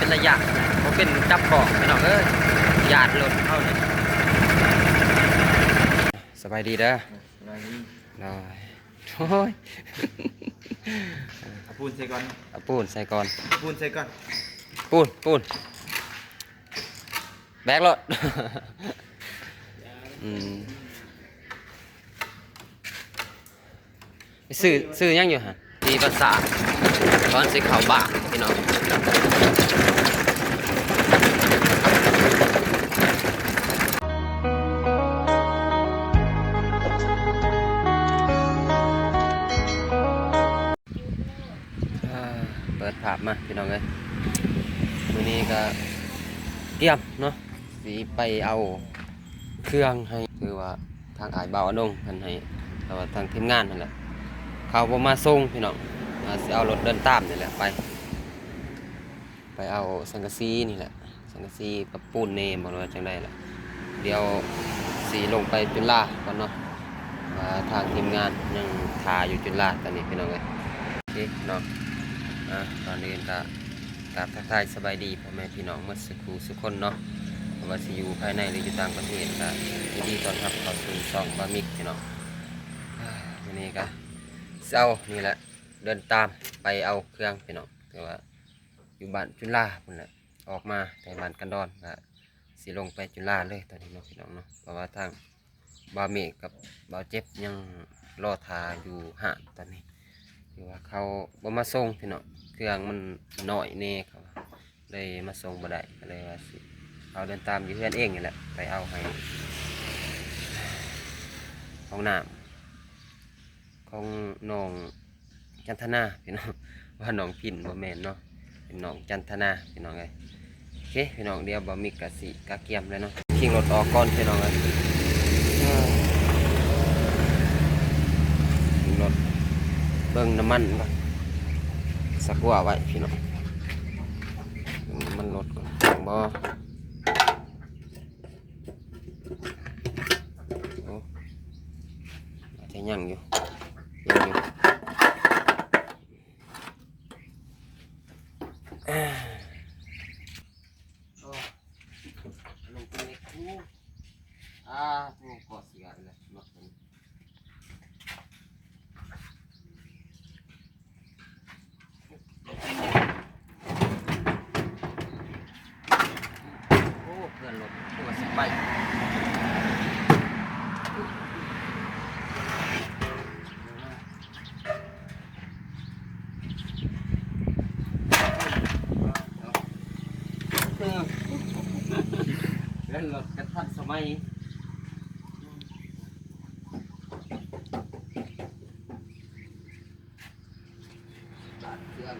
เป็นระยะเขาเป็นจับบอกพี่น้องหยาดหล่นเข้าเลยสบายดีเด้อได้โอ้ยเอาปูนใส่ก่อนเอาปูนใส่ก่อน ปูนใส่ก่อนปูนแบกรถซื้อยังอยู่ฮะตีภาษาตอนสีขาวบากพี่น้องเปิดภาพมาพี่น้องเลยวันนี้ก็เตรียมเนาะสีไปเอาเครื่องให้คือว่าทางอายเบาอนงท่านให้แต่ว่าทางทีมงานนั่นแหละเขาบ่มาส่งพี่น้องสิเอารถเดินตามนี่แหละไปเอาสังกะสีนี่แหละสังกะสีกับปูนเนมบ่รู้ว่าจังได๋ล่ะเดี๋ยวสีลงไปจุฬาก่อนเนาะทางทีมงานยังถ่าอยู่จุฬาตอนนี้พี่น้องเอ้ยโอเคเนาะตอนนี้ก็กราบทักทายสบายดีพ่อแม่พี่น้องเมื่อสักครู่ทุกคนเนาะว่าสิอยู่ภายในหรืออยู่ต่างประเทศก็ยินดีต้อนรับเข้าสู่ช่องบามิกพี่น้องวันนี้ก็นี่แหละเดินตามไปเอาเครื่องพี่น้องแต่ว่าอยู่บ้านจุฬาพุ่นแหละออกมาในบ้านกันดอนก็สิลงไปจุฬาเลยตอนนี้เนาะพี่น้องเนาะเพราะว่าทางบาเมกกับบาเจ็บยังรอทาอยู่ห่างตอนนี้คือว่าเขาบ่มาส่งพี่น้องเครื่องมันหน่อยเน่เขาเลยมาส่งบ่ได้ก็เลยว่าสิเอาเดินตามอยู่เพื่อนเองนี่แหละไปเอาให้ห้องน้ำของน้องจันทนาพี่น้องว่าน้องพินบ่แม่นเนาะเป็นน้องจันทนาพี่น้องเลยโอเคพี่น้องเดี๋ยวบ่มีกะสิกะเกียมเลยเนาะขี่รถออกก่อนพี่น้องเลยขี่รถเบิ่งน้ำมันก่อนสักว่าไว้พี่น้องมันรถก่อนบ่โอ้อาจจะยังอยู่ลงไปในคูผู้ก่อเสียเลยรถนี้โอ้เพื่อนรถตัวสิไปเล่นรถกันทันสมัยตัดเครื่อง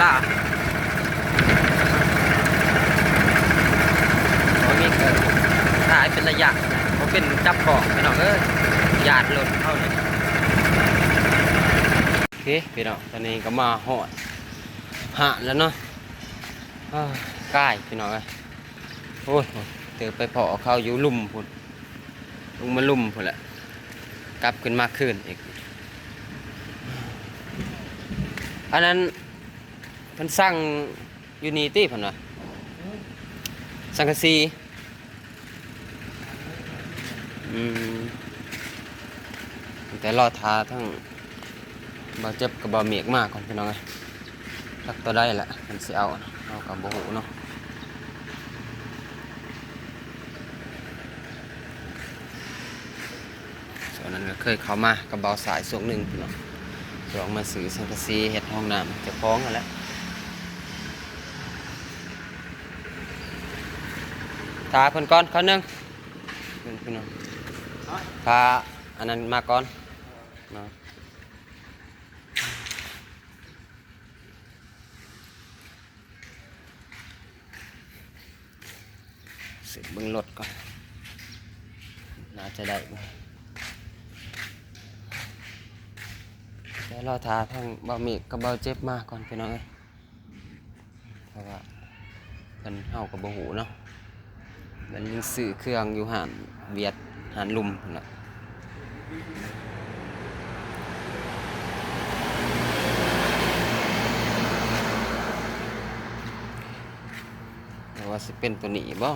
ลาเขามีถ่ายเป็นระยะเขาเป็นจับเกาะพี่น้องหยาดหล่นเข้าเลยโอเคพี่น้องตอนนี้ก็มาหอดหาแล้วเนาะใกล้พี่น้องโอ้ยเจอไปเพาะเขาอยู่ลุ่มพุ่นลงมาลุ่มพุ่นแหละกลับขึ้นมาคืนอีกอันนั้นเพิ่นสั่งยูนิตี้เพิ่นว่าสังกะสีแต่รอทาทั้งบ่เจ็บกับบ่เมียกมากก่อนพี่น้องทักตัวได้แหละมันสิเอากับบ่หูเนาะส่วนนั้นก็เคยเข้ามากับเบาสายส่วนหนึ่งพี่น้องลองมาซื้อสังกะสีเฮ็ดห้องน้ำจะพ้องกันแล้วทาเพิ่นก่อนเขานึงพี่น้องทาอันนั้นมาก่อนมาสืบเบิ่งรถก่อนน่าจะได้แต่เราทาทั้งเบาเมกกับเบาเจ็บมากก่อนพี่น้องเพราะว่าเพิ่นเฮากับบ่หูเนาะมันยังซื้อเครื่องอยู่หานเวียดหานลุมพุ่นน่ะแต่ว่าสิเป็นตัวนี้บ่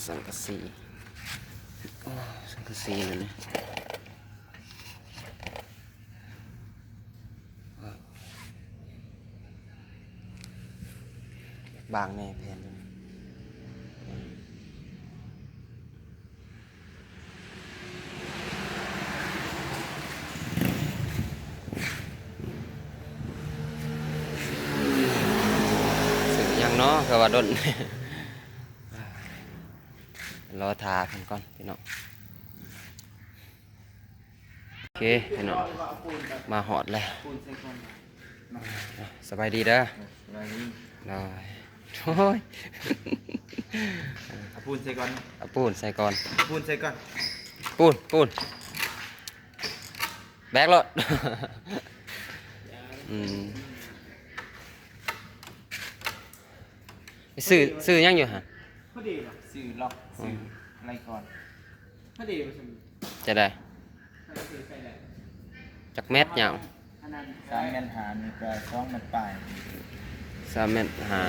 สังกะสีสังกะสีนั่นนี่บางแน่แผ่นนึงสื่อยังเนาะคือว่าดน รอทาเพิ่นก่อนพี่น้องโอเคพี่น้องมาหอดแล้วสบายดีเด้อได้โอ้ย เอาปูนใส่ก่อน เอาปูนใส่ก่อน ปูนใส่ก่อน ปูนแบกรถ ซื้อยังอยู่ฮะ พอดีเหรอ ซื้อล็อกซื้ออะไรก่อน พอดีผสม จะได้ ซื้อใส่แหละ จักเม็ดยาว อันนั้น 3 เมตรหานี่ก็2 เมตรปลาย 3 เม็ดหา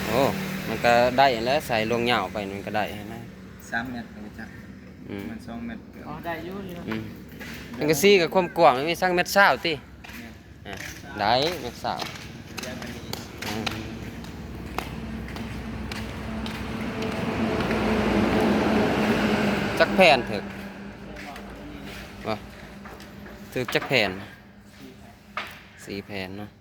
โอ้มันก็ได้แล้วใส่ลงยาวไปมันก็ได้ใช่ไหม 3 เมตรรู้จักมัน2 เมตรเกือบ อ๋อได้อยู่นี่เนาะ มันก็ซี่กับความกว้างมันมีสักเม็ดเศร้าติได้เม็ดเศร้าจักแผ่นถึกว่าถึกจักแผ่น4 แผ่นเนาะ 4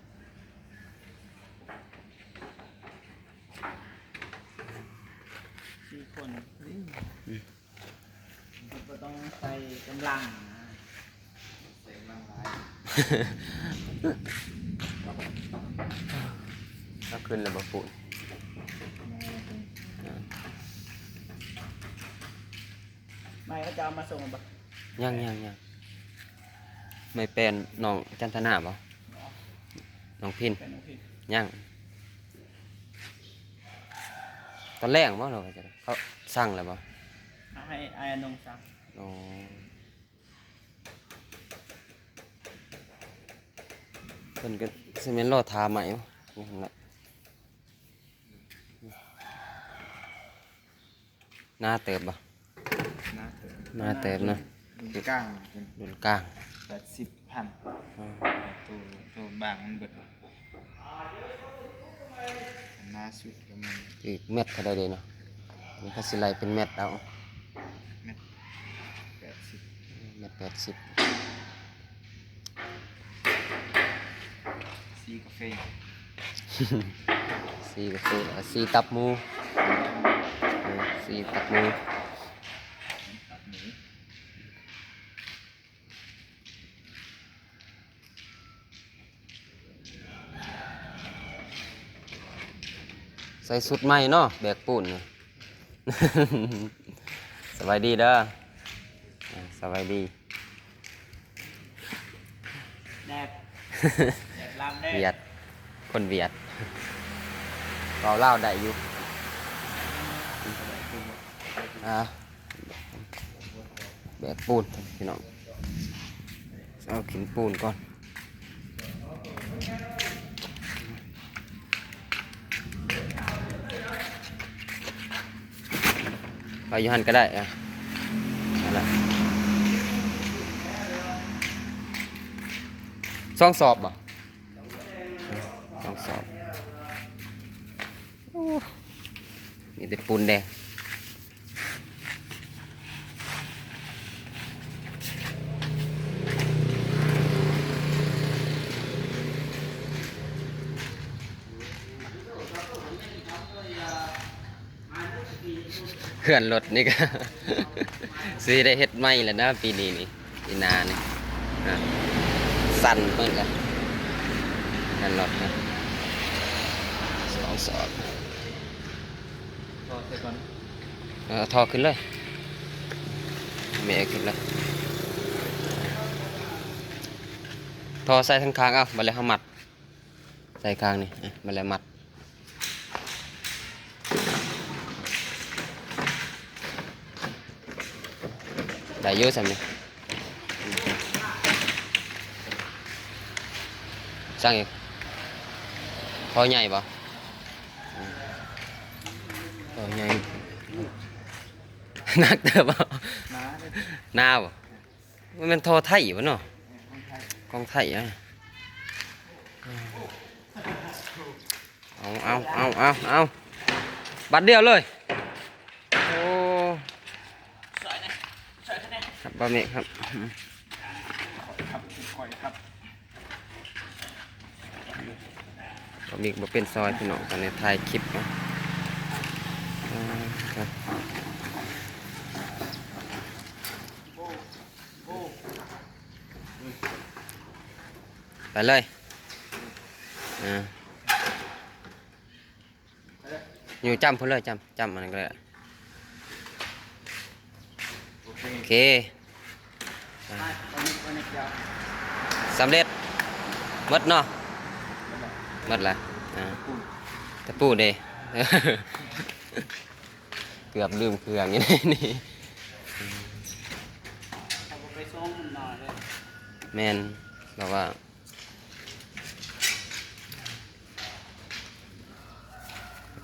คนก็ต้องใส่กำลังนะ ใส่ลังหลาย ก็ขึ้นเลยบ่ปุ่น ไม่ก็จะเอามาส่งแบบ ยังไม่เป็นน้องจันทนาบ่น้องพิน เป็นโอเค ยังตอนแรกบ่เราจะเขาสั่งแล้วบ่ ให้อายนงสั่ง อ๋อเพิ่นก็สิแม่นรอทาใหม่บ่นี่หั่นล่ะหน้าเติบบ่ หน้าเติบเนาะ ดูกลางเป็น รุ่นกลาง 80,000ตัวบางมันเบิดหน้าสุดก็มัน อีกเม็ดเท่าใดเด้เนาะอันนี้เขาสิไล่เป็นเม็ดเอา เมตร80 เม็ด80 สีกาแฟ สีกาแฟสีตับหมูสีตับหมู ตับหมู ส่สุดใหม่เนาะแบกปูนเนี่ย สบายดีเด้อสบายดี แดดแดดลำแด เวีย ด ดคนเวียดเราเล่าวได้อยู่แบกปูนพี่น้องเอาขินปูนก่อนไปอยูหันก็ได้อะนั่นแหละซ่องสอบบ่ซ่องสอบโอ้มีแต่ปูนแดงเขื่อนรถนี่ก็ ซื้อได้เฮ็ดใหม่แล้วนะปีนี้นี่ปีหนานี่อ่ะสั่นเหมือนกันนั่นรถนะ2 สอบ พอเสร็จก่อน ทอขึ้นเลยเมฆขึ้นเลยทอใส่ทั้งคางเอาบัดแล้วเขามัดใส่คางนี่บัดแล้วมัดได้เยอะสัมนี่สร้างอีกทอใหญ่ป่ะทอใหญ่ นักเด้อป่ะ น้าเลย หน้าป่ะมันเป็นทอไทยป่ะเนาะ ของไทยกองไทยอ่ะเอาบัดเดียวเลยโอ้ สวยนะสวยนะ ครับบะเมกครับ ครับคอยครับ บะเมกบะเป็นซอยพี่น้องตอนนี้ถ่ายคลิปนะครับไปเลยอยู่จำพุ่นเลยจำมันก็ได้ โอเค โอเค วันนี้เดียว สำเร็จหมดเนาะหมดละปูน ตะปูเด้ เกือบลืมเครื่องอย่างนี้นี่ เอาไปส่งหน่อยเลย แมนบอกว่า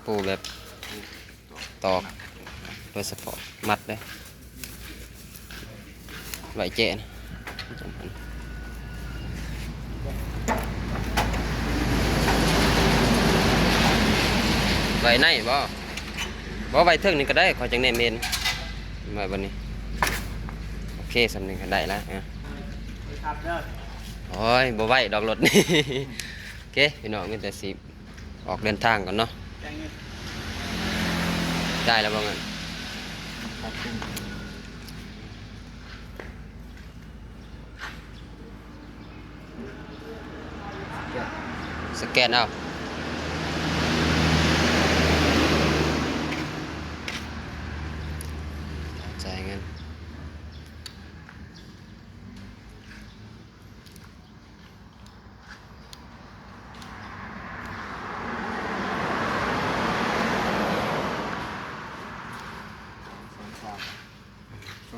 ปูแบบตอกโดยเฉพาะมัดเลยไหวเจนะไหวไหนบ่ไหวเทิงนี่ก็ได้ขอจังเนเมนไว้วันนี้โอเคสำนึกได้แล้ว ไปขับเด้อ โอ้ยบ่ไหวดอกรถนี่ โอเคพี่น้องมีแต่สิออกเดินทางก่อนเนาะ แจ้งเงิน ได้แล้วบ่งั้น ครับปูน สแกนเอาจ่ายเงิน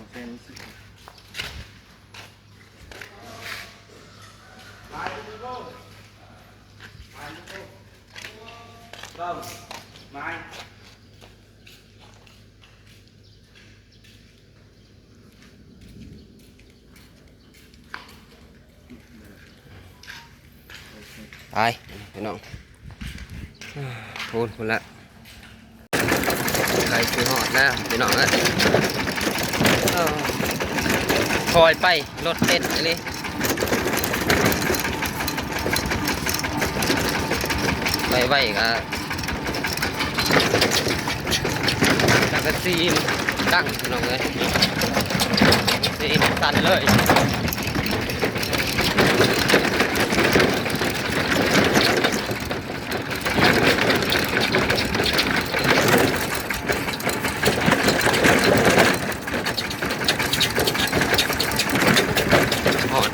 2 เซนสิ ก็ไม้ ไปพี่น้องพูดละใครคือหอดแล้วพี่น้องเอ้ยคอยไปรถเต้นอันนี้ไว้ก็จักรซีนดังพี่น้องเอ้ยซีนสั่นเลย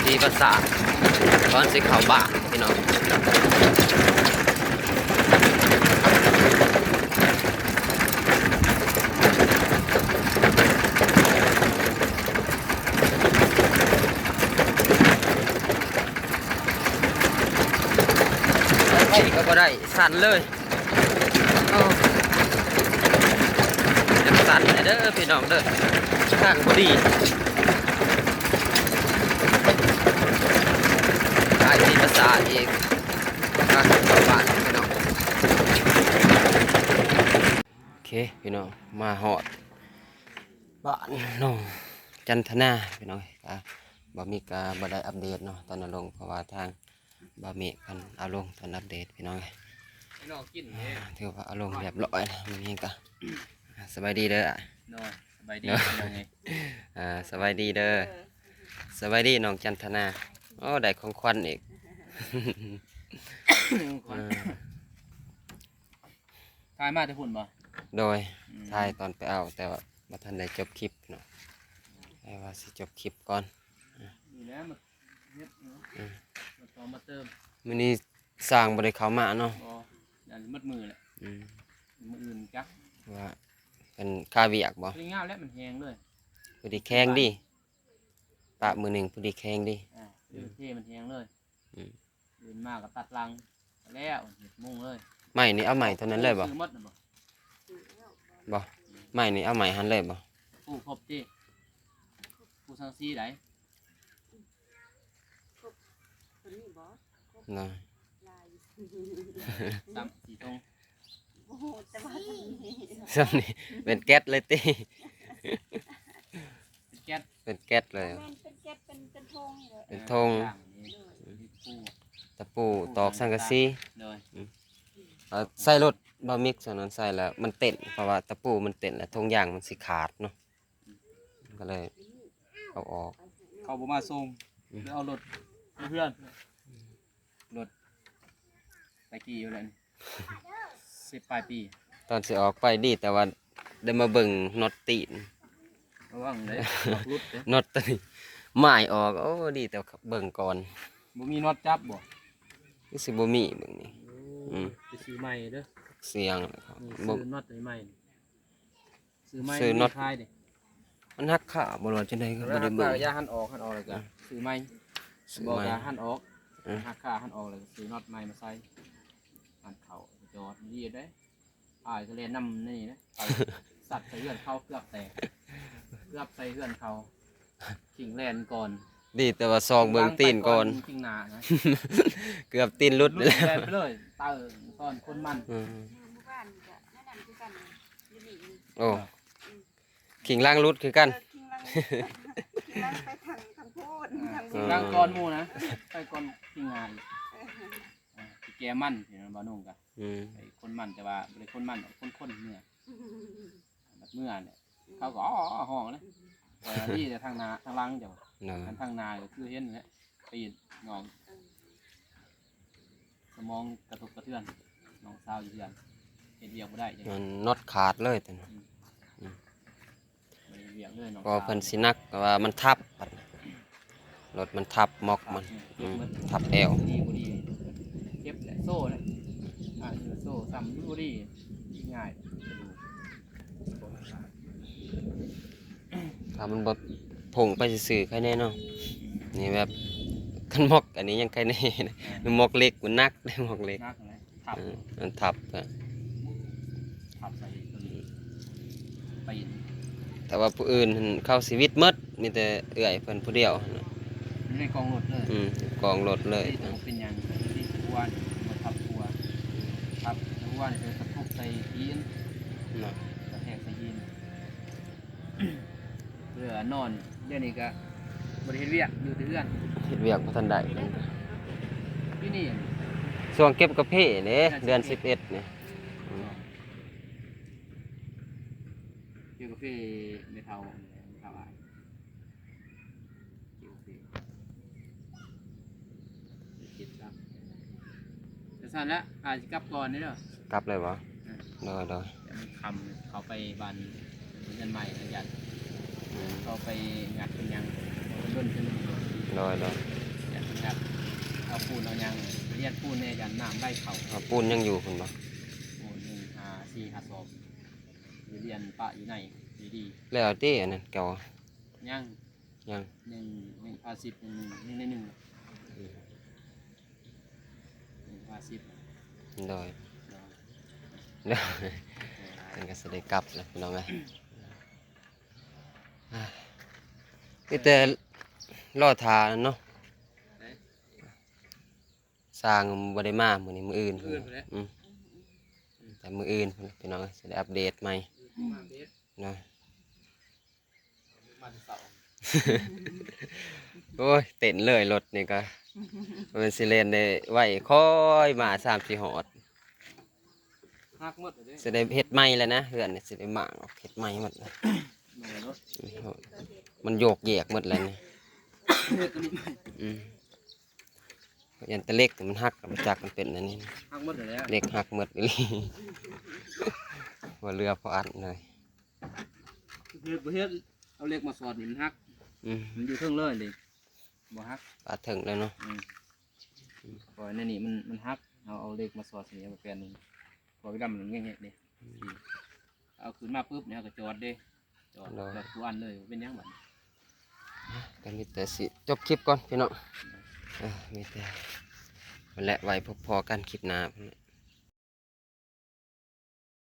ที่ภาษาทตอนสิเข้าบ้านพี่น้องไปก็บ่ได้สั่นเลยโอ้ยังสั่นเลยเด้อพี่น้องเด้อข้างบ่ดีไอ้ที่ภาษาอีกข้างเข้าบ้านพี่น้องโอเคพี่น้องมาฮอดบ้านน้องจันทนาพี่น้องบ่มีกาบ่ได้อัปเดตเนาะตอนนั้นลงเพราะว่าทางบ่มีกันเอาลงตอนอัปเดตพี่น้องถือว่าเอาลงเรียบร้อยนะมันนี่ก็สบายดีเด้อ น้อยสบายดียังไง สบายดีเด้อสบายดีน้องจันทนาโอ้ได้ของขวัญอีก ทายมาแต่พุ่นบ่ โดยถ่ายตอนไปเอาแต่ว่าบ่ทันได้จบคลิปเนาะให้ว่าสิจบคลิปก่อน นี่แหละมาเฮ็ดเนาะมาต่อมาเติม มื้อนี้สร้างบ่ได้เข้ามาเนาะ บ่อย่ามัดมือแหละ อืม มืออื่นจัก ว่าเป็นค่าเวียกบ่ พอดีงามแล้วมันแห้งเลย พอดีแข็งดีปะมือหนึ่งพอดีแข็งดี เท่มันแห้งเลย อืม อื่นมากก็ตัดรังแล้วเฮ็ดมุ้งเลย ไม้นี่เอาไม้เท่านั้นเลยบ่ ซื้อหมดน่ะบ่ บ่ไม้นี่เอาไม้หันเลยบ่ ผู้ครบติผู้สังสีได คนนี้บอส เนาะ ลาย ซ้ำสีตรง โอ้โหแต่ว่าทางนี้ ซ้ำนี่เป็นแก๊สเลยติ เป็นแก๊ส เป็นแก๊สเลย แม่นเป็นแก๊สเป็นธงนี่เลย เป็นธง ย่างนี้ผู้ ตะปูตอกสังกะสี เลย ใส่รถบ่มิกซ์นั้นใส่แล้วมันเต้นเพราะว่าตะปูมันเต้นแล้วธงยางมันสิขาดเนาะก็เลยเอาออก เขาบ่มาส่งหรือเอารถเพื่อนรถไปกี่อยู่แล้วนี่10ปลายปี ตอนสิออกไปดีแต่ว่าได้มาเบิ่งน็อตตีน ระวังเลยดอกรุดเด้อ น็อตตัวนี้ไม้ออกโอ้ดีแต่เบิ่งก่อน บ่มีน็อตจับบ่ รู้สึกบ่มีเบิ่งนี่ อืม ไปซื้อใหม่เด้อ เสียงนะครับ นี่ บ่ ซื้อน็อตใหม่ๆซื้อใหม่ ซื้อน็อต มีขายดิ มันหักขาบ่รู้จังได๋ก็บ่ แล้ว ได้ หั เบิ่ ก ง ขาอย่าหันออกแล้วก็ซื้อใหม่ ซื้อ บอก มา อย่าหันออก อืม หักขาหันออกแล้วก็ซื้อน็อตใหม่มาใส่หันเข้าจอดดีเด้อ้ายก็เล่นนำนี่นะไปสัตว์ใส่เฮือนเข้าเกือบแตกเกือบใส่เฮือนเขาขิงแลนก่อน ดีแต่ว่าซองเบิ่งตีนก่อน ขิงหน้านะ เกือบตีนหลุด ลุ เลย แลนไปเลยเติงตอนคนมัน อืม หมู่บ้านก็แนะนำคือกันอยู่นี่นี่ โอ้ขิงล่างหลุดคือกัน คิงลังคิงลังไปทางโพดทาง อืม ร่างก้อนหมูนะไปก่อนขิงหน้าอีกไปแกมันเห็นบ่นุ่งกะ อืม ไอ้คนมันแต่ว่าบ่ได้คนมันหรอกคนเมื่อแบบเมื่อเนี่ยเขาก็อ๋อห้องเลยแต่นี่แต่ทางนาทางหลังจ้ะ เนาะ ทางนาก็คือเห็นแหละตีนงองสมองกระทบกระเทือนน้องสาวอยู่เทือนเฮ็ดเวียกบ่ได้จัง มันน็อตขาดเลยแต่นะ บ่ได้เวียกเลยน้อง พอเพิ่นสินักก็ว่ามันทับบัดรถมันทับม็อกมันอืมทับแอว ดีบ่ดีเก็บแหละโซ่เลยอยู่โซ่ซ้ำอยู่บ่ดีง่าย ถ้ามันบ่ผงไปซื่อๆแค่นี้เนาะนี่แบบคันม็อกอันนี้ยังแค่นี้นะมันม็อกเล็กมันนักได้ม็อกเล็ก นักเลยทับ มันทับอะ ทับใส่ตัวนี้ไป แต่ว่าผู้อื่นหั่นเข้าชีวิตหมดมีแต่เอื้อยเพิ่นผู้เดียวหั่นน่ะ ในกองรถเลย กองรถเลย ที่ต้องเป็นอย่างที่ทัวร์มาทับทัวร์ทับทัวร์เนี่ยจะทุบใส่ยีน เนาะ กระแทกใส่ยีนเพื่อนอนเดี๋ยวนี้ก็บริเวณเวียกอยู่ที่เพื่อน เฮ็ดเวียกบ่ทันได้ ที่นี่ ช่วงเก็บกาแฟเด้เดือน11นี่ อยู่กับพี่เมทัลเมทัลอะไรอยู่กับพี่คิดครับแต่สั้นแล้วอาจจะกลับก่อนนี่เด้อก ลับเลยบ่ อืม เด้อ เดี๋ยวมันคำเขาไปบันเงินใหม่ระยัด อืม เขาไปงัดเป็นยังเป็นรุ่นเป็นรุ่น เด้อ เอาปูนเอาหยังเรียนปูนเนี่ยยันน้ำได้เข่า เอาปูนยังอยู่คุณบ่ ปูน1 5 4 5 2อยู่เรียนปะอยู่ในดี แล้วเต้อันนั้นเก่า ๆยัง ยัง 1 ภาสิบ1ใน1 1 ภาสิบ โดยเด้อเป็นก็สิได้กลับแล้วพี่น้องเอ้ยมีแต่รอทาเนาะสร้างบ่ได้มามื้อนี้มื้ออื่นพุ่นน่ะแต่มื้ออื่นพุ่นน่ะพี่น้องเอ้ยสิได้อัปเดตใหม่ มาเด็ด เนาะ มาที่เสา โอ้ยเต้นเลยรถนี่ก็มันสิเล่นได้ไว้ค่อยมา3-4หอด หักหมดเลย สิได้เฮ็ดใหม่แล้วนะเฮือนนี่สิได้หมางออกเฮ็ดใหม่หมดแล้ว มาเลยรถ มันโยกแยกหมดแล้วนี่ เฮ็ดตัวนี้ อืมยันแตะเล็กมันหักมันจักมันเป็นอันนี้ หักหมดเลยแล้ว เล็กหักหมดเลย ว่าเรือพออันเลย เฮ็ดเอาเหล็กมาสอดนี่มันหัก อืม มันอยู่เทิงเลยเลยบ่หัก ปลาถึงแล้วเนาะ ปล่อยในนี่มันหักเอาเหล็กมาสอดนี่มาแปลนนึงพอไปดำมันเงี้ยๆดิเอาขึ้นมาปุ๊บเนี่ยก็จอดเด้จอดแบบทุกอันเลยเป็นยังบัด ก็มีแต่สิจบคลิปก่อนพี่น้องมีแต่นั่นแหละไว้พอๆกันคลิปหน้าพุ่นแหละ